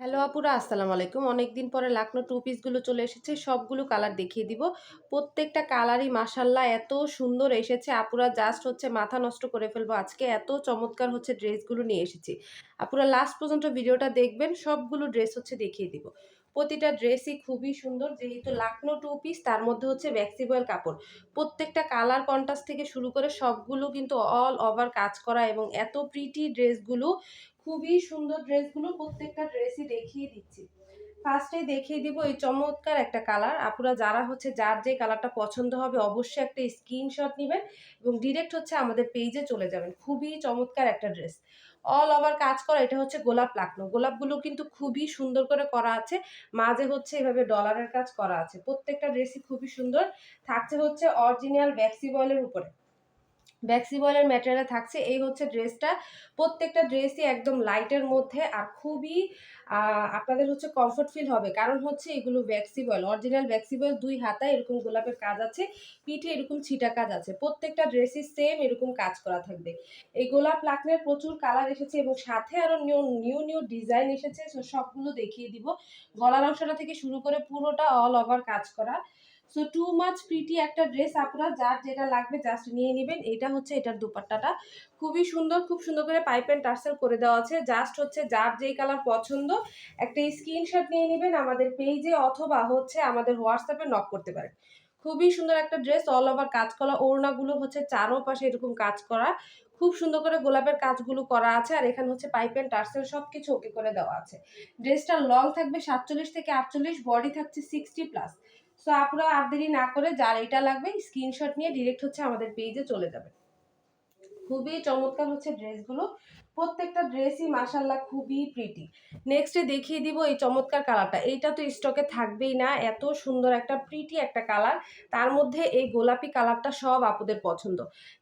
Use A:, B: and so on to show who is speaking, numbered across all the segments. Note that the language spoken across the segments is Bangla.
A: হ্যালো আপুরা, আসসালামু আলাইকুম। অনেকদিন পরে লাকনো টু পিসগুলো চলে এসেছে। সবগুলো কালার দেখিয়ে দিব। প্রত্যেকটা কালারই মাশাআল্লাহ এত সুন্দর এসেছে, আপুরা জাস্ট মাথা নষ্ট করে ফেলবো। আজকে এত চমৎকার ড্রেসগুলো নিয়ে এসেছি। আপুরা লাস্ট পর্যন্ত ভিডিওটা দেখবেন, সবগুলো ড্রেস দেখিয়ে দিব। প্রতিটা ড্রেসই খুবই সুন্দর, যেহেতু লাকনো টু পিস তার মধ্যে ভ্যাক্সিবয়েল কাপড়। প্রত্যেকটা কালার কন্ট্রাস্ট থেকে শুরু করে সবগুলো কিন্তু অল ওভার কাজ করা, এবং এত প্রিটি ড্রেসগুলো, খুবই সুন্দর ড্রেসগুলো। প্রত্যেকটা ড্রেসই দেখিয়ে দিচ্ছি। ফার্স্টেই দেখিয়ে দিব এই চমৎকার একটা কালার। আপুরা যারা যার যে কালারটা পছন্দ হবে অবশ্যই একটা স্ক্রিনশট নেবেন এবং ডিরেক্ট আমাদের পেজে চলে যাবেন। খুবই চমৎকার একটা ড্রেস, অল ওভার কাজ করা। এটা গোলাপ লাকনো। গোলাপগুলো কিন্তু খুবই সুন্দর করে করা আছে, মাঝে এভাবে ডলারের কাজ করা আছে। প্রত্যেকটা ড্রেসই খুবই সুন্দর। থাকছে অরিজিনাল ভ্যাক্সিবয়েলের উপরে, ভ্যাক্সিবয়েলের ম্যাটেরিয়ালে থাকছে। এই ড্রেসটা। প্রত্যেকটা ড্রেসই একদম লাইটের মধ্যে, আর খুবই আপনাদের কমফোর্ট ফিল হবে, কারণ এগুলো ভ্যাক্সিবয়েল, অরিজিনাল ভ্যাক্সিবয়েল। দুই হাতায় এরকম গোলাপের কাজ আছে, পিঠে এরকম ছিটা কাজ আছে। প্রত্যেকটা ড্রেসই সেম এরকম কাজ করা থাকবে। এই গোলাপ লাকনের প্রচুর কালার এসেছে এবং সাথে আরো নিউ নিউ নিউ ডিজাইন এসেছে। সবগুলো দেখিয়ে দিব। গলার অংশটা থেকে শুরু করে পুরোটা অল ওভার কাজ করা। সো টু মাচ প্রিটি একটা ড্রেস। আপনারা যার যেটা লাগবে জাস্ট নিয়ে নেবেন। এটা এটার দুপাট্টাটা খুবই সুন্দর, খুব সুন্দর করে পাইপ এন্ড টার্সেল করে দেওয়া আছে। জাস্ট যার যেই কালার পছন্দ একটা স্ক্রিনশট নিয়ে নেবেন, আমাদের পেজে অথবা আমাদের হোয়াটসঅ্যাপে নক করতে পারেন। খুবই সুন্দর একটা ড্রেস, অল ওভার কাজ করা। ওড়নাগুলো চারোপাশে এরকম কাজ করা, খুব সুন্দর করে গোলাপের কাজগুলো করা আছে। আর এখানে পাইপ এন্ড টার্সেল সবকিছু ওকে করে দেওয়া আছে। ড্রেসটা লং থাকবে 47 থেকে 48, বডি থাকছে 60+। সো আপনারা আর দেরি না করে যার এটা লাগবে স্ক্রিনশট নিয়ে ডিরেক্ট আমাদের পেজে চলে যাবে। খুবই চমৎকার ড্রেসগুলো। প্রত্যেকটা ড্রেসই মাশাআল্লাহ খুবই প্রিটি। নেক্সটে দেখিয়ে দিব এই চমৎকার কালারটা। এইটা তো স্টকে থাকবেই না, এত সুন্দর একটা প্রিটি একটা কালার। তার মধ্যে এই গোলাপি কালারটা সব আপুদের পছন্দ।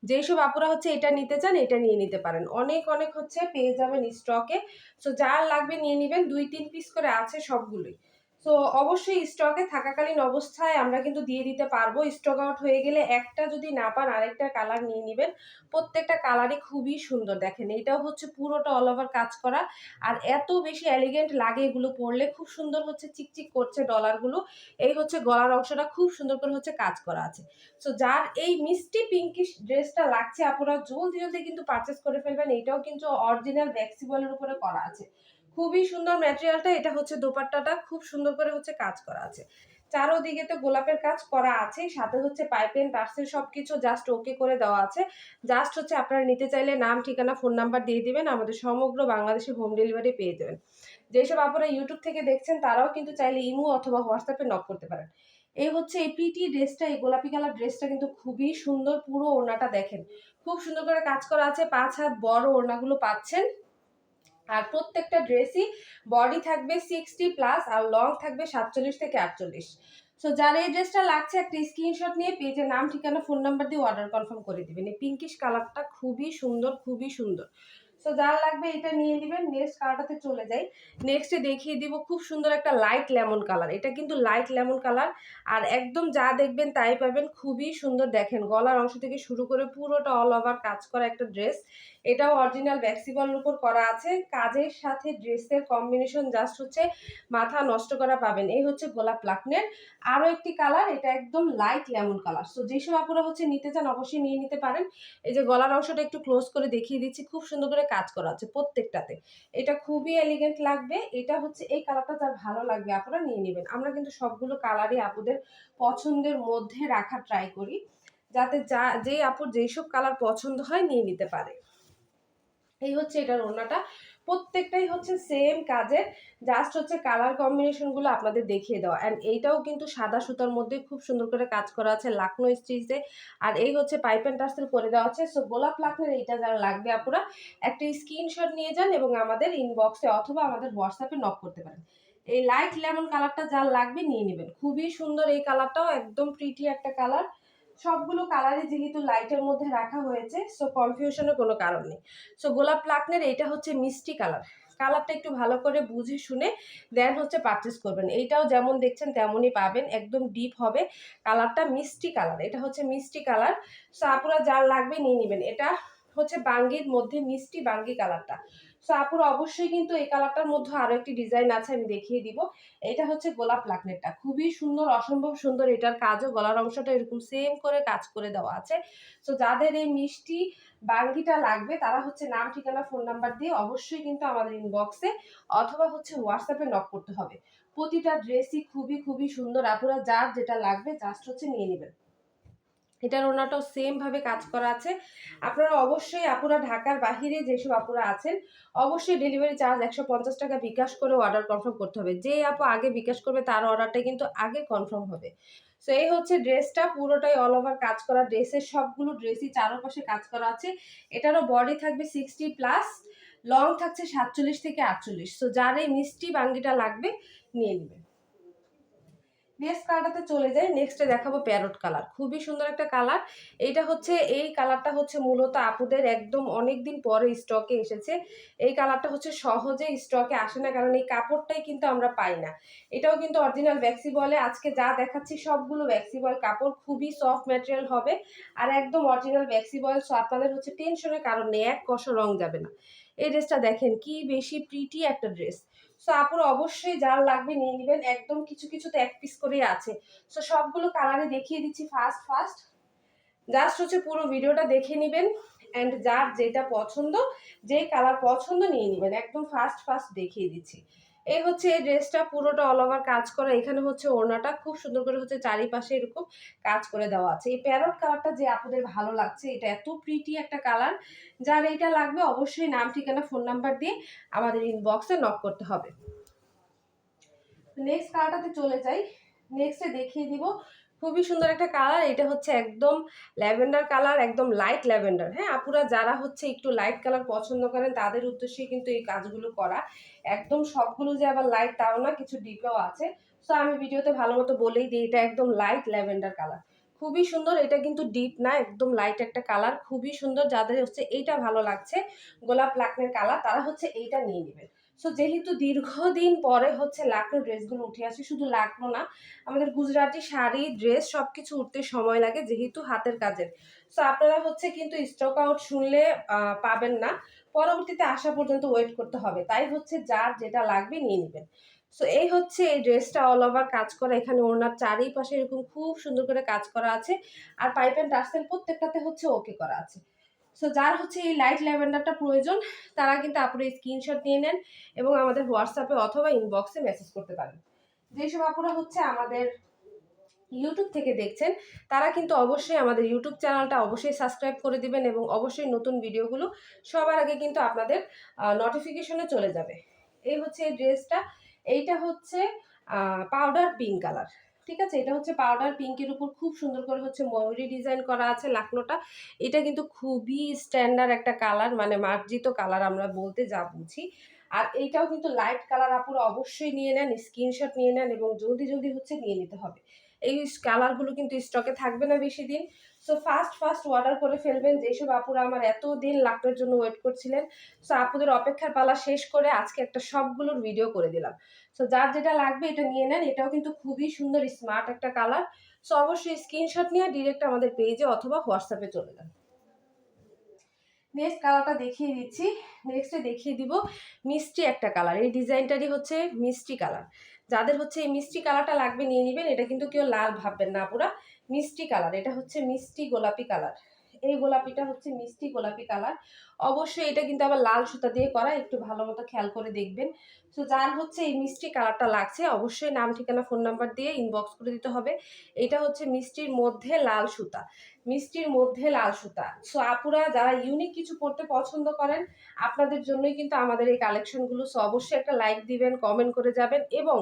A: যেসব আপুরা এটা নিতে চান এটা নিয়ে নিতে পারেন। অনেক অনেক পেয়ে যাবেন স্টকে। সো যার লাগবে নিয়ে নেবেন। 2-3 পিস করে আছে সবগুলোই। সো অবশ্যই স্টকে থাকাকালীন অবস্থায় আমরা কিন্তু দিয়ে দিতে পারবো। স্টক আউট হয়ে গেলে একটা যদি না পান আরেকটা কালার নিয়ে নেবেন। প্রত্যেকটা কালারই খুবই সুন্দর। দেখেন এটাও পুরোটা অল ওভার কাজ করা, আর এত বেশি এলিগেন্ট লাগে এগুলো পরলে। খুব সুন্দর চিকচিক করছে ডলারগুলো। এই গলার অংশটা খুব সুন্দর করে কাজ করা আছে। সো যার এই মিষ্টি পিঙ্কিশ ড্রেসটা লাগছে আপনারা জলদি জলদি কিন্তু পারচেস করে ফেলবেন। এটাও কিন্তু অরিজিনাল ভ্যাক্সিবলের উপরে করা আছে। খুবই সুন্দর ম্যাটেরিয়ালটা। এটা দোপাট্টাটা খুব সুন্দর করে কাজ করা আছে। চারোদিকে তো গোলাপের কাজ করা আছে, সাথে পাইপ এন্ড টার্সেল সবকিছু জাস্ট ওকে করে দেওয়া আছে। জাস্ট আপনারা নিতে চাইলে নাম, ঠিকানা, ফোন নাম্বার দিয়ে দিবেন। আমাদের সমগ্র বাংলাদেশে হোম ডেলিভারি পেয়ে যাবেন। যেসব আপনারা ইউটিউব থেকে দেখছেন তারাও কিন্তু চাইলে ইমো অথবা হোয়াটসঅ্যাপে নক করতে পারেন। এই এই পিটি ড্রেসটা, এই গোলাপি কালার ড্রেসটা কিন্তু খুবই সুন্দর। পুরো ওড়নাটা দেখেন, খুব সুন্দর করে কাজ করা আছে। 5 হাত বড় ওড়নাগুলো পাচ্ছেন। আর প্রত্যেকটা ড্রেসই বডি থাকবে 60+, আর লং থাকবে 47 থেকে 48। সো যার এই ড্রেসটা লাগছে একটা স্ক্রিনশট নিয়ে পেজের নাম, ঠিকানা, ফোন নাম্বার দিয়ে অর্ডার কনফার্ম করে দিবেন। এই পিঙ্কিশ কালারটা খুবই সুন্দর, খুবই সুন্দর। সো যার লাগবে এটা নিয়ে নেবেন। নেক্সট কালারটাতে চলে যাই। নেক্সটে দেখিয়ে দিব খুব সুন্দর একটা লাইট লেমন কালার। এটা কিন্তু লাইট লেমন কালার, আর একদম যা দেখবেন তাই পাবেন। খুবই সুন্দর। দেখেন গলার অংশ থেকে শুরু করে পুরোটা অল ওভার কাজ করা একটা ড্রেস। এটাও অরিজিনাল ভ্যাক্সিবলের উপর করা আছে। কাজের সাথে ড্রেসের কম্বিনেশন জাস্ট মাথা নষ্ট করা পাবেন। এই গোলাপ লাকনের আরো একটি কালার। এটা একদম লাইট লেমন কালার। সো যেসব আপুরা নিতে চান অবশ্যই নিয়ে নিতে পারেন। এই যে গলার অংশটা একটু ক্লোজ করে দেখিয়ে দিচ্ছি, খুব সুন্দর করে কাজ করা আছে প্রত্যেকটাতে। এটা খুবই এলিগেন্ট লাগবে। এটা এই কালারটা যার ভালো লাগবে আপনারা নিয়ে নেবেন। আমরা কিন্তু সবগুলো কালারই আপুদের পছন্দের মধ্যে রাখা ট্রাই করি, যাতে যে আপুর যেসব কালার পছন্দ হয় নিয়ে নিতে পারে। এই এটার ওড়নাটা। প্রত্যেকটাই সেম কাজের, জাস্ট কালার কম্বিনেশন গুলো আপনাদের দেখিয়ে দেওয়া। অ্যান্ড এইটাও কিন্তু সাদা সুতার মধ্যে খুব সুন্দর করে কাজ করা আছে লাকনো স্টিচে। আর এই পাইপ এন্ড টার্সেল করে দেওয়া আছে। সো গোলাপ লাকনের এইটা যারা লাগবে আপনারা একটা স্ক্রিনশট নিয়ে যান এবং আমাদের ইনবক্সে অথবা আমাদের হোয়াটসঅ্যাপে নক করতে পারেন। এই লাইট লেমন কালারটা যার লাগবে নিয়ে নেবেন। খুবই সুন্দর এই কালারটাও, একদম প্রিটি একটা কালার। সবগুলো কালারই যেহেতু লাইটের মধ্যে রাখা হয়েছে, সো কনফিউশনের কোনো কারণ নেই। সো গোলাপ লাকনের এইটা মিষ্টি কালার। কালারটা একটু ভালো করে বুঝে শুনে দেন পারচেস করবেন। এইটাও যেমন দেখছেন তেমনই পাবেন, একদম ডিপ হবে কালারটা, মিষ্টি কালার। এটা মিষ্টি কালার। সো আপনারা যার লাগবে নিয়ে নেবেন। এটা বাঙ্গির মধ্যে মিষ্টি বাঙ্গি কালারটা। সো সো আপুর অবশ্যই কিন্তু এই কালারটার মধ্যে আরো একটি ডিজাইন আছে, আমি দেখিয়ে দিব। এটা হচ্ছে গোলাপ লাকনেটটা, খুবই সুন্দর, অসম্ভব সুন্দর। এটার কাজও, গলার অংশটা এরকম সেম করে কাজ করে দেওয়া আছে। সো যাদের এই মিষ্টি বাঙ্গিটা লাগবে তারা হচ্ছে নাম, ঠিকানা, ফোন নাম্বার দিয়ে অবশ্যই কিন্তু আমাদের ইনবক্সে অথবা হচ্ছে হোয়াটসঅ্যাপে নক করতে হবে। প্রতিটা ড্রেসই খুবই খুবই সুন্দর, আপুরা যার যেটা লাগবে জাস্ট হচ্ছে নিয়ে নেবেন। এটার ওনাটাও সেম ভাবে কাজ করা আছে। আপনারা অবশ্যই আপুরা ঢাকার বাহিরে যেসব আপুরা আছেন অবশ্যই ডেলিভারি চার্জ 150 টাকা বিকাশ করে অর্ডার কনফার্ম করতে হবে। যে আপু আগে বিকাশ করবে তার অর্ডারটা কিন্তু আগে কনফার্ম হবে। সো এই হচ্ছে ড্রেসটা, পুরোটাই অল ওভার কাজ করা। ড্রেসের সবগুলো ড্রেসই চারপাশে কাজ করা আছে। এটারও বডি থাকবে 60 প্লাস, লং থাকছে 47 থেকে 48। সো যার এই মিষ্টি বাঙ্গিটা লাগবে নিয়ে নেবেন। নেক্সট কালারটাতে চলে যাই। নেক্সটে দেখাবো প্যারট কালার, খুবই সুন্দর একটা কালার। এইটা হচ্ছে, এই কালারটা হচ্ছে মূলত আপুদের একদম অনেকদিন পরে স্টকে এসেছে। এই কালারটা হচ্ছে সহজে স্টকে আসে না, কারণ এই কাপড়টাই কিন্তু আমরা পাই না। এটাও কিন্তু অরিজিনাল ভ্যাক্সি বলে। আজকে যা দেখাচ্ছি সবগুলো ভ্যাক্সি বল কাপড়, খুবই সফট ম্যাটেরিয়াল হবে আর একদম অরিজিনাল ভ্যাক্সি বয়েল। সো আপনাদের হচ্ছে টেনশনের কারণ নেই, এক কষা রং যাবে না। এই ড্রেসটা দেখেন কি বেশি প্রিটি একটা ড্রেস। সো আপুর অবশ্যই যার লাগবে নিয়ে নেবেন। একদম কিছু কিছুতে এক পিস করেই আছে। সো সবগুলো কালারে দেখিয়ে দিচ্ছি ফার্স্ট ফার্স্ট। জাস্ট হচ্ছে পুরো ভিডিওটা দেখে নেবেন অ্যান্ড যার যেটা পছন্দ, যে কালার পছন্দ নিয়ে নেবেন। একদম ফার্স্ট ফার্স্ট দেখিয়ে দিচ্ছি। এই হচ্ছে এই ড্রেসটা, পুরোটা অল ওভার কাজ করা। এখানে হচ্ছে ওড়নাটা খুব সুন্দর করে হচ্ছে চারিপাশে এরকম কাজ করে দেওয়া আছে। এই প্যারট কালারটা যে আপনাদের ভালো লাগছে, এটা এত প্রিটি একটা কালার। যার এইটা লাগবে অবশ্যই নাম, ঠিকানা, ফোন নাম্বার দিয়ে আমাদের ইনবক্সে নক করতে হবে। নেক্সট কালারটাতে চলে যাই। নেক্সটে দেখিয়ে দিব খুবই সুন্দর একটা কালার। এটা হচ্ছে একদম ল্যাভেন্ডার কালার, একদম লাইট ল্যাভেন্ডার। হ্যাঁ আপুরা যারা হচ্ছে একটু লাইট কালার পছন্দ করেন তাদের উদ্দেশ্যে কিন্তু এই কাজগুলো করা। একদম সবগুলো যে আবার লাইট তাও না, কিছু ডিপেও আছে। সো আমি ভিডিওতে ভালো মতো বলেই দিই, এটা একদম লাইট ল্যাভেন্ডার কালার, খুবই সুন্দর। এটা কিন্তু ডিপ না, একদম লাইট একটা কালার, খুবই সুন্দর। যাদের হচ্ছে এইটা ভালো লাগছে গোলাপ লাকনের কালার, তারা হচ্ছে এইটা নিয়ে নেবেন। সো যেহেতু দীর্ঘদিন পরে হচ্ছে লাকনো ড্রেসগুলো উঠে আসে, শুধু লাকনো না, আমাদের গুজরাটি শাড়ি, ড্রেস সবকিছু উঠতে সময় লাগে যেহেতু হাতের কাজের। সো আপনারা হচ্ছে কিন্তু স্টক আউট শুনলে পাবেন না, পরবর্তীতে আসা পর্যন্ত ওয়েট করতে হবে। তাই হচ্ছে যার যেটা লাগবে নিয়ে নেবেন। সো এই হচ্ছে এই ড্রেসটা অল ওভার কাজ করা। এখানে ওনার চারিপাশে এরকম খুব সুন্দর করে কাজ করা আছে আর পাইপ অ্যান্ড টার্সেল প্রত্যেকটাতে হচ্ছে ওকে করা আছে। সো যার হচ্ছে এই লাইট ল্যাভেন্ডারটা প্রয়োজন তারা কিন্তু আপুরা স্ক্রিনশট নিয়ে নেন এবং আমাদের হোয়াটসঅ্যাপে অথবা ইনবক্সে মেসেজ করতে পারেন। যেসব আপুরা হচ্ছে আমাদের ইউটিউব থেকে দেখছেন তারা কিন্তু অবশ্যই আমাদের ইউটিউব চ্যানেলটা অবশ্যই সাবস্ক্রাইব করে দিবেন এবং অবশ্যই নতুন ভিডিওগুলো সবার আগে কিন্তু আপনাদের নোটিফিকেশনে চলে যাবে। এই হচ্ছে এই ড্রেসটা। এইটা হচ্ছে পাউডার পিঙ্ক কালার, ঠিক আছে। এটা হচ্ছে পাউডার পিঙ্কের উপর খুব সুন্দর করে হচ্ছে ময়ূরী ডিজাইন করা আছে লাকনোটা। এটা কিন্তু খুবই স্ট্যান্ডার্ড একটা কালার, মানে মার্জিত কালার আমরা বলতে যা বুঝি। আর এইটাও কিন্তু লাইট কালার, আপুরা অবশ্যই নিয়ে নেন, স্ক্রিনশট নিয়ে নেন এবং জলদি জলদি হচ্ছে নিয়ে নিতে হবে। এই কালারগুলো কিন্তু স্টকে থাকবে না বেশি দিন। সো ফার্স্ট ফার্স্ট অর্ডার করে ফেলবেন। যেসব আপুরা আমার এতদিন লাকনোর জন্য ওয়েট করছিলেন, সো আপুদের অপেক্ষার পালা শেষ করে আজকে একটা সবগুলোর ভিডিও করে দিলাম। সো যার যেটা লাগবে এটা নিয়ে নেন। এটাও কিন্তু খুবই সুন্দর স্মার্ট একটা কালার। সো অবশ্যই স্ক্রিনশট নিয়ে ডিরেক্ট আমাদের পেজে অথবা হোয়াটসঅ্যাপে চলে যান। নেক্সট কালারটা দেখিয়ে দিচ্ছি। নেক্সটে দেখিয়ে দিব মিষ্টি একটা কালার। এই ডিজাইনটারই হচ্ছে মিষ্টি কালার। যাদের হচ্ছে এই মিষ্টি কালারটা লাগবে নিয়ে নেবেন। এটা কিন্তু কেউ লাল ভাববেন না পুরা, মিষ্টি কালার। এটা হচ্ছে মিষ্টি গোলাপি কালার। এই গোলাপিটা হচ্ছে মিষ্টি গোলাপি কালার। অবশ্যই এটা কিন্তু আবার লাল সুতা দিয়ে করা, একটু ভালো মতো খেয়াল করে দেখবেন। তো যার হচ্ছে এই মিষ্টি কালারটা লাগছে অবশ্যই নাম, ঠিকানা, ফোন নাম্বার দিয়ে ইনবক্স করে দিতে হবে। এটা হচ্ছে মিষ্টির মধ্যে লাল সুতা, মিষ্টির মধ্যে লাল সুতা। সো আপুরা যারা ইউনিক কিছু পড়তে পছন্দ করেন আপনাদের জন্যই কিন্তু আমাদের এই কালেকশনগুলো। সো অবশ্যই একটা লাইক দিবেন, কমেন্ট করে যাবেন এবং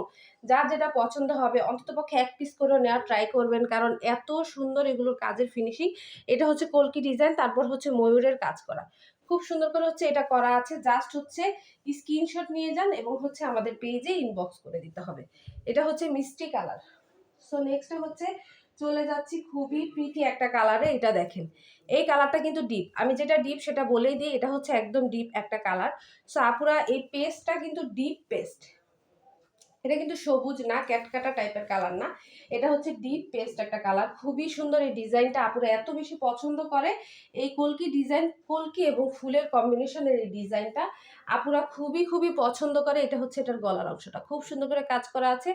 A: যার যেটা পছন্দ হবে অন্ততপক্ষে এক পিস করে নেওয়ার ট্রাই করবেন, কারণ এত সুন্দর এগুলোর কাজের ফিনিশিং। এটা হচ্ছে কলকি ডিজাইন, তারপর হচ্ছে ময়ূরের কাজ করা, খুব সুন্দর করে হচ্ছে এটা করা আছে। জাস্ট হচ্ছে স্ক্রিনশট নিয়ে যান এবং হচ্ছে আমাদের পেজে ইনবক্স করে দিতে হবে। এটা হচ্ছে মিষ্টি কালার। সো নেক্সট হচ্ছে চলে যাচ্ছি খুবই প্রিটি একটা কালারে। এটা দেখেন, এই কালারটা কিন্তু ডিপ, আমি যেটা ডিপ সেটা বলেই দিই, এটা হচ্ছে একদম ডিপ একটা কালার। সো আপুরা এই পেস্টটা কিন্তু ডিপ পেস্ট, এটা কিন্তু সবুজ না, ক্যাটকাটা টাইপের কালার না, এটা হচ্ছে ডিপ পেস্ট একটা কালার। খুবই সুন্দর এই ডিজাইনটা, আপুরা এত বেশি পছন্দ করে এই কলকি ডিজাইন, কলকি এবং ফুলের কম্বিনেশনের এই ডিজাইনটা আপুরা খুবই খুবই পছন্দ করে। এটা হচ্ছে এটার গলার অংশটা খুব সুন্দর করে কাজ করা আছে।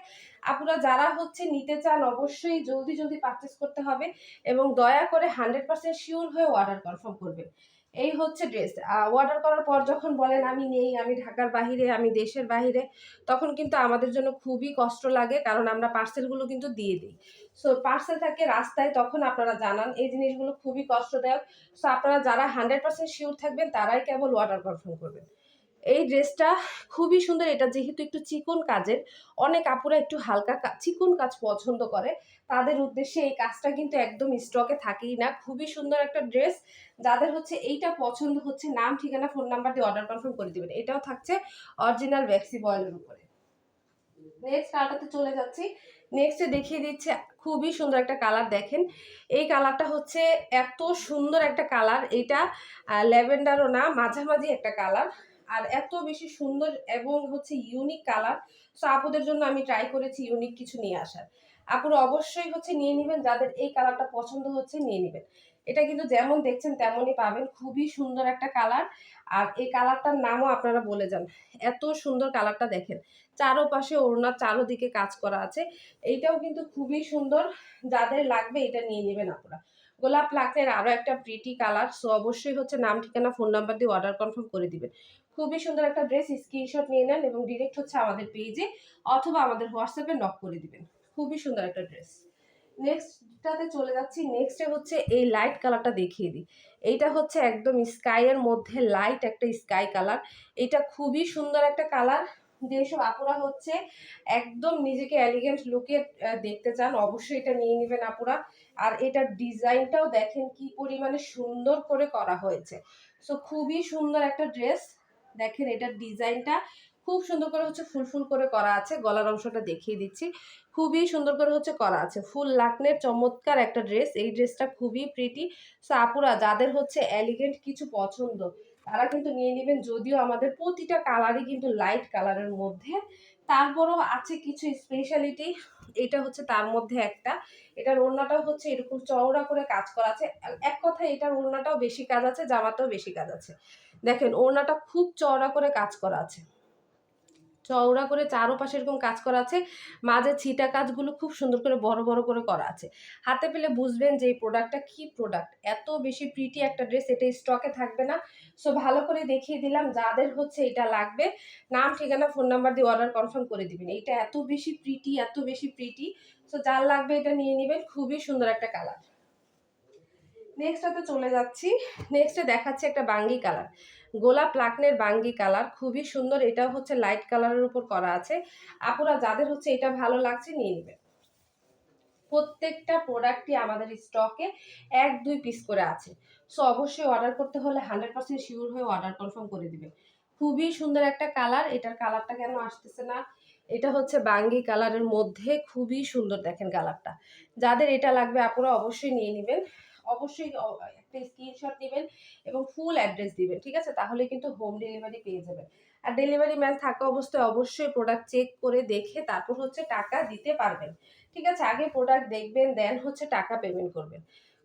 A: আপুরা যারা হচ্ছে নিতে চান অবশ্যই জলদি জলদি পারচেস করতে হবে এবং দয়া করে 100% শিওর হয়ে অর্ডার কনফার্ম করবেন। এই হচ্ছে ড্রেস। অর্ডার করার পর যখন বলেন আমি নেই, আমি ঢাকার বাহিরে, আমি দেশের বাহিরে, তখন কিন্তু আমাদের জন্য খুবই কষ্ট লাগে, কারণ আমরা পার্সেলগুলো কিন্তু দিয়ে দিই। সো পার্সেল থাকে রাস্তায়, তখন আপনারা জানান এই জিনিসগুলো খুবই কষ্টদায়ক। সো আপনারা যারা 100% শিওর থাকবেন তারাই কেবল অর্ডার কনফার্ম করবেন। এই ড্রেসটা খুবই সুন্দর। এটা যেহেতু একটু চিকন কাজের, অনেক আপুরা একটু হালকা চিকন কাজ পছন্দ করে, তাদের উদ্দেশ্যে এই কাজটা কিন্তু একদম স্টকে থাকেই না। খুবই সুন্দর একটা ড্রেস। যাদের হচ্ছে এইটা পছন্দ হচ্ছে, নাম ঠিকানা ফোন নাম্বার দিয়ে অর্ডার কনফার্ম করে দিবেন। এটাও থাকছে অরিজিনাল ভ্যাক্সি বয়েলের উপরে। নেক্সট কালারটাতে চলে যাচ্ছি। নেক্সটে দেখিয়ে দিচ্ছে খুবই সুন্দর একটা কালার। দেখেন এই কালারটা হচ্ছে এত সুন্দর একটা কালার, এটা ল্যাভেন্ডারও না, মাঝামাঝি একটা কালার, আর এত বেশি সুন্দর এবং হচ্ছে ইউনিক কালার। সো আপুদের জন্য আমি ট্রাই করেছি ইউনিক কিছু নিয়ে আসার। আপুরা অবশ্যই হচ্ছে নিয়ে নেবেন, যাদের এই কালারটা পছন্দ হচ্ছে নিয়ে নেবেন। এটা কিন্তু যেমন দেখছেন তেমনই পাবেন, খুবই সুন্দর একটা কালার। আর এই কালারটার নামও আপনারা বলে যান, এত সুন্দর কালারটা। দেখেন চারোপাশে ওড়নার চারোদিকে কাজ করা আছে, এইটাও কিন্তু খুবই সুন্দর। যাদের লাগবে এটা নিয়ে নেবেন আপনারা। গোলাপ লাকড়ের আরো একটা প্রিটি কালার। সো অবশ্যই হচ্ছে নাম ঠিকানা ফোন নাম্বার দিয়ে অর্ডার কনফার্ম করে দিবেন। খুবই সুন্দর একটা ড্রেস, স্ক্রিনশট নিয়ে নেন এবং ডিরেক্ট হচ্ছে আমাদের পেজে অথবা আমাদের হোয়াটসঅ্যাপে নক করে দিবেন। খুবই সুন্দর একটা ড্রেস। নেক্সটটাতে চলে যাচ্ছি। নেক্সটে হচ্ছে এই লাইট কালারটা দেখিয়ে দিই। এইটা হচ্ছে একদম স্কাইয়ের মধ্যে লাইট একটা স্কাই কালার। এটা খুবই সুন্দর একটা কালার। যেসব আপুরা হচ্ছে একদম নিজেকে এলিগেন্ট লুকে দেখতে চান অবশ্যই এটা নিয়ে নেবেন আপুরা। আর এটার ডিজাইনটাও দেখেন কি পরিমাণে সুন্দর করে করা হয়েছে। সো খুবই সুন্দর একটা ড্রেস। দেখেন এটার ডিজাইনটা খুব সুন্দর করে হচ্ছে ফুল ফুল করে করা আছে। গলার অংশটা দেখিয়ে দিচ্ছি, খুবই সুন্দর করে হচ্ছে করা আছে। ফুল লাকনের চমৎকার একটা ড্রেস। এই ড্রেসটা খুবই প্রিটি। সো আপুরা যাদের হচ্ছে এলিগেন্ট কিছু পছন্দ তারা কিন্তু নিয়ে নেবেন। যদিও আমাদের প্রতিটা কালারই কিন্তু লাইট কালারের মধ্যে, তারপরও আছে কিছু স্পেশালিটি। এটা হচ্ছে তার মধ্যে একটা। এটার ওড়নাটাও হচ্ছে এরকম চওড়া করে কাজ করা আছে। এক কথায় এটার ওড়নাটাও বেশি কাজ আছে, জামাতেও বেশি কাজ আছে। দেখেন ওড়নাটা খুব চওড়া করে কাজ করা আছে, চওড়া করে চারোপাশে এরকম কাজ করা আছে। মাঝে ছিটা কাজগুলো খুব সুন্দর করে বড় বড় করে করা আছে। হাতে পেলে বুঝবেন যে এই প্রোডাক্টটা কি প্রোডাক্ট। এত বেশি প্রিটি একটা ড্রেস, এটা স্টকে থাকবে না। সো ভালো করে দেখিয়ে দিলাম, যাদের হচ্ছে এটা লাগবে নাম ঠিকানা ফোন নাম্বার দিয়ে অর্ডার কনফার্ম করে দিবেন। এটা এত বেশি প্রিটি, এত বেশি প্রিটি। সো যার লাগবে এটা নিয়ে নেবেন। খুবই সুন্দর একটা কালার। নেক্সটটাতে চলে যাচ্ছি। নেক্সটে দেখাচ্ছি একটা বাঙ্গি কালার, গোলাপ লাকনের বাঙ্গি কালার। খুবই সুন্দর, এটাও হচ্ছে লাইট কালারের উপর করা আছে। আপুরা যাদের হচ্ছে এটা ভালো লাগছে নিয়ে নেবেন। প্রত্যেকটা প্রোডাক্টই আমাদের স্টকে 1-2 পিস করে আছে। সো অবশ্যই অর্ডার করতে হলে 100% শিওর হয়ে অর্ডার কনফার্ম করে দিবেন। খুবই সুন্দর একটা কালার। এটার কালারটা কেন আসতেছে না, এটা হচ্ছে বাঙ্গি কালারের মধ্যে খুবই সুন্দর। দেখেন কালারটা, যাদের এটা লাগবে আপুরা অবশ্যই নিয়ে নেবেন। অবশ্যই একটা স্ক্রিনশট নেবেন এবং ফুল অ্যাড্রেস দিবেন, ঠিক আছে? তাহলে কিন্তু হোম ডেলিভারি পেয়ে যাবেন। আর ডেলিভারি ম্যান থাকা অবস্থায় অবশ্যই প্রোডাক্ট চেক করে দেখে তারপর হচ্ছে টাকা দিতে পারবেন, ঠিক আছে? আগে প্রোডাক্ট দেখবেন, দেন হচ্ছে টাকা পেমেন্ট করবেন।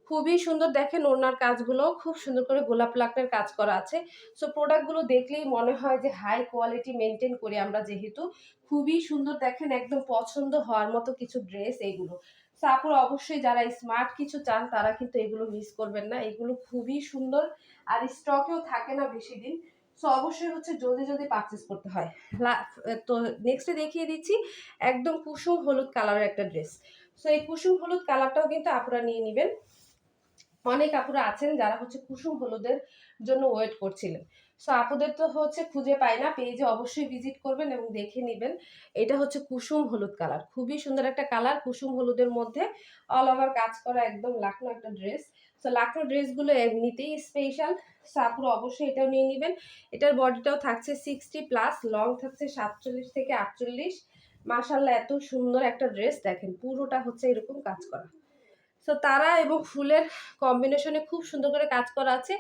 A: খুবই সুন্দর। দেখেন ওনার কাজগুলো খুব সুন্দর করে গোলাপ লাকড়ের কাজ করা আছে। সো প্রোডাক্টগুলো দেখলেই মনে হয় যে হাই কোয়ালিটি মেনটেন করি আমরা যেহেতু। খুবই সুন্দর। দেখেন একদম পছন্দ হওয়ার মতো কিছু ড্রেস এইগুলো। সো আপুরা অবশ্যই যারা স্মার্ট কিছু চান তারা কিন্তু এগুলো মিস করবেন না। এগুলো খুবই সুন্দর আর স্টকেও থাকে না বেশি দিন। সো অবশ্যই হচ্ছে জলদি জলদি পারচেস করতে হয়। তো নেক্সটে দেখিয়ে দিচ্ছি একদম কুসুম হলুদ কালারের একটা ড্রেস। সো এই কুসুম হলুদ কালারটাও কিন্তু আপুরা নিয়ে নেবেন। অনেক আপুরা আছেন যারা হচ্ছে কুসুম হলুদের জন্য ওয়েট করছিলেন। সো আপুদের তো হচ্ছে খুঁজে পাই না, পেজে অবশ্যই ভিজিট করবেন এবং দেখে নেবেন। এটা হচ্ছে কুসুম হলুদ কালার, খুবই সুন্দর একটা কালার। কুসুম হলুদের মধ্যে অল ওভার কাজ করা একদম লাখনো একটা ড্রেস। সো লাখনো ড্রেসগুলো এমনিতেই স্পেশাল। সো আপুরা অবশ্যই এটাও নিয়ে নেবেন। এটার বডিটাও থাকছে 60+, লং থাকছে 47 থেকে 48। মাশাআল্লাহ এত সুন্দর একটা ড্রেস। দেখেন পুরোটা হচ্ছে এরকম কাজ করা। সো তারা এবং ফুলের কম্বিনেশনে খুব সুন্দর করে কাজ করা আছে।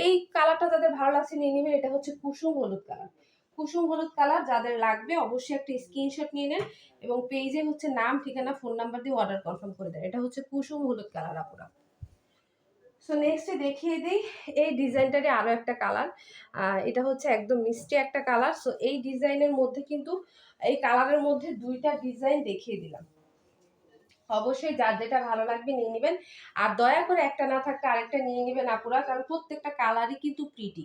A: এই কালারটা যাদের ভালো লাগছে নিয়ে নেবেন। এটা হচ্ছে কুসুম হলুদ কালার। কুসুম হলুদ কালার। যাদের লাগবে অবশ্যই একটা স্ক্রিনশট নিয়ে নেন এবং পেজে হচ্ছে নাম, ঠিকানা, ফোন নাম্বার দিয়ে অর্ডার কনফার্ম করে দেন। এটা হচ্ছে কুসুম হলুদ কালার আপুরা। সো নেক্সটে দেখিয়ে দিই এই ডিজাইনটারই আরও একটা কালার। এটা হচ্ছে একদম মিষ্টি একটা কালার। সো এই ডিজাইনের মধ্যে কিন্তু এই কালারের মধ্যে দুইটা ডিজাইন দেখিয়ে দিলাম। অবশ্যই যার যেটা ভালো লাগবে নিয়ে নেবেন। আর দয়া করে একটা না থাকতে আরেকটা নিয়ে নেবেন আপুরা, কারণ প্রত্যেকটা কালারই কিন্তু প্রিটি।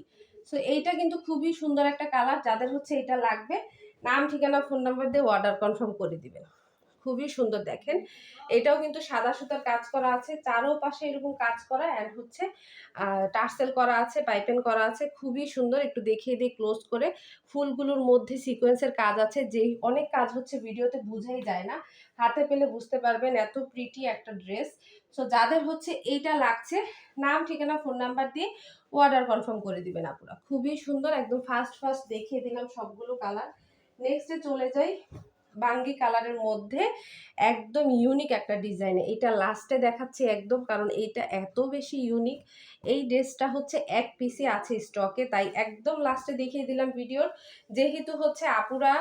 A: সো এইটা কিন্তু খুবই সুন্দর একটা কালার। যাদের হচ্ছে এটা লাগবে নাম, ঠিকানা, ফোন নাম্বার দিয়ে অর্ডার কনফার্ম করে দিবেন। খুবই সুন্দর দেখেন। এটাও কিন্তু সাদা সুতার কাজ করা আছে, চারোপাশে এরকম কাজ করা, অ্যান্ড হচ্ছে টার্সেল করা আছে, পাইপেন করা আছে। খুবই সুন্দর। একটু দেখিয়ে দিই ক্লোজ করে। ফুলগুলোর মধ্যে সিকোয়েন্সের কাজ আছে, যেই অনেক কাজ হচ্ছে ভিডিওতে বোঝাই যায় না, হাতে পেলে বুঝতে পারবেন এত প্রিটি একটা ড্রেস। সো যাদের হচ্ছে এইটা লাগছে নাম, ঠিকানা, ফোন নাম্বার দিয়ে অর্ডার কনফার্ম করে দিবেন আপুরা। খুবই সুন্দর, একদম ফার্স্ট ফার্স্ট দেখিয়ে দিলাম সবগুলো কালার। নেক্সটে চলে যাই বাঙ্গি কালারের মধ্যে একদম ইউনিক একটা ডিজাইন। এটা লাস্টে দেখাচ্ছি একদম, কারণ এইটা এত বেশি ইউনিক। এই ড্রেসটা হচ্ছে এক পিসে আছে স্টকে, তাই একদম লাস্টে দেখিয়ে দিলাম ভিডিওর। যেহেতু হচ্ছে আপুরা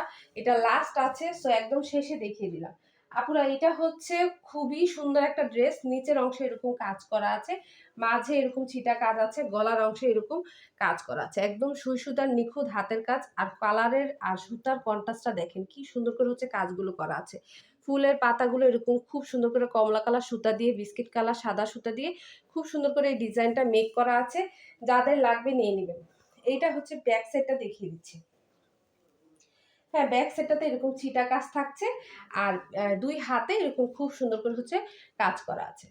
A: এটা লাস্ট আছে, সো একদম শেষে দেখিয়ে দিলাম। আপুরা এটা হচ্ছে খুবই সুন্দর একটা ড্রেস। নিচের অংশে এরকম কাজ করা আছে, মাঝে এরকম ছিটা কাজ আছে, গলার অংশে এরকম কাজ করা আছে, একদম সুই সুতার নিখুঁত হাতের কাজ। আর কালারের আর সুতার কন্ট্রাস্টটা দেখেন কি সুন্দর করে হচ্ছে কাজগুলো করা আছে। ফুলের পাতাগুলো এরকম খুব সুন্দর করে কমলা কালার সুতা দিয়ে, বিস্কিট কালার সাদা সুতা দিয়ে খুব সুন্দর করে এই ডিজাইনটা মেক করা আছে। যাদের লাগবে নিয়ে নেবেন। এইটা হচ্ছে ব্যাক সাইডটা দেখিয়ে দিচ্ছি। হ্যাঁ, ব্যাক সাইডটাতে এরকম ছিটা কাজ থাকছে, আর দুই হাতে এরকম খুব সুন্দর করে হচ্ছে কাজ করা আছে।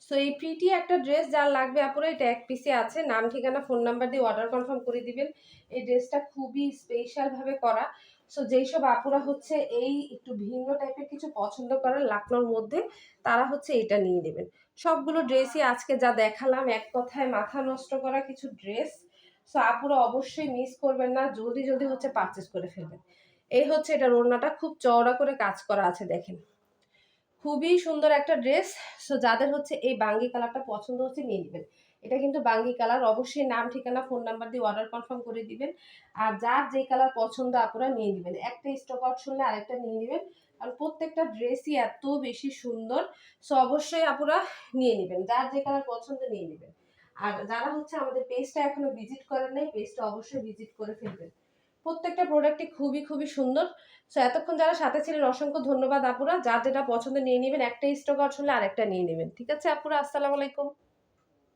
A: সো এই প্রিটি একটা ড্রেস যার লাগবে আপুরা, এটা এক পিসে আছে। নাম, ঠিকানা, ফোন নাম্বার দিয়ে অর্ডার কনফার্ম করে দিবেন। এই ড্রেসটা খুবই স্পেশাল ভাবে করা। সো যেই সব আপুরা হচ্ছে এই একটু ভিন্ন টাইপের কিছু পছন্দ করেন লাকনোর মধ্যে, তারা হচ্ছে এটা নিয়ে নেবেন। সবগুলো ড্রেসই আজকে যা দেখালাম এক কথায় মাথা নষ্ট করা কিছু ড্রেস। সো আপুরা অবশ্যই মিস করবেন না, জলদি জলদি হচ্ছে পারচেস করে ফেলবেন। এই হচ্ছে এটা, ওড়নাটা খুব চওড়া করে কাজ করা আছে দেখেন। খুবই সুন্দর একটা ড্রেস। সো যাদের হচ্ছে এই বাঙ্গি কালারটা পছন্দ হচ্ছে নিয়ে নেবেন। এটা কিন্তু বাঙ্গি কালার। অবশ্যই নাম, ঠিকানা, ফোন নাম্বার দিয়ে অর্ডার কনফার্ম করে দিবেন। আর যার যে কালার পছন্দ আপুরা নিয়ে নেবেন। একটা স্টক আউট শুনলে আরেকটা নিয়ে নেবেন। আর প্রত্যেকটা ড্রেসই এত বেশি সুন্দর। সো অবশ্যই আপুরা নিয়ে নেবেন, যার যে কালার পছন্দ নিয়ে নেবেন। আর যারা হচ্ছে আমাদের পেজটা এখনো ভিজিট করেন নাই, পেজটা অবশ্যই ভিজিট করে ফেলবেন। প্রত্যেকটা প্রোডাক্টই খুবই খুবই সুন্দর। সো এতক্ষণ যারা সাথে ছিলেন অসংখ্য ধন্যবাদ আপুরা। যার যেটা পছন্দ নিয়ে নেবেন, একটা স্টক আউট হলে আরেকটা নিয়ে নেবেন। ঠিক আছে আপুরা, আসসালামু আলাইকুম।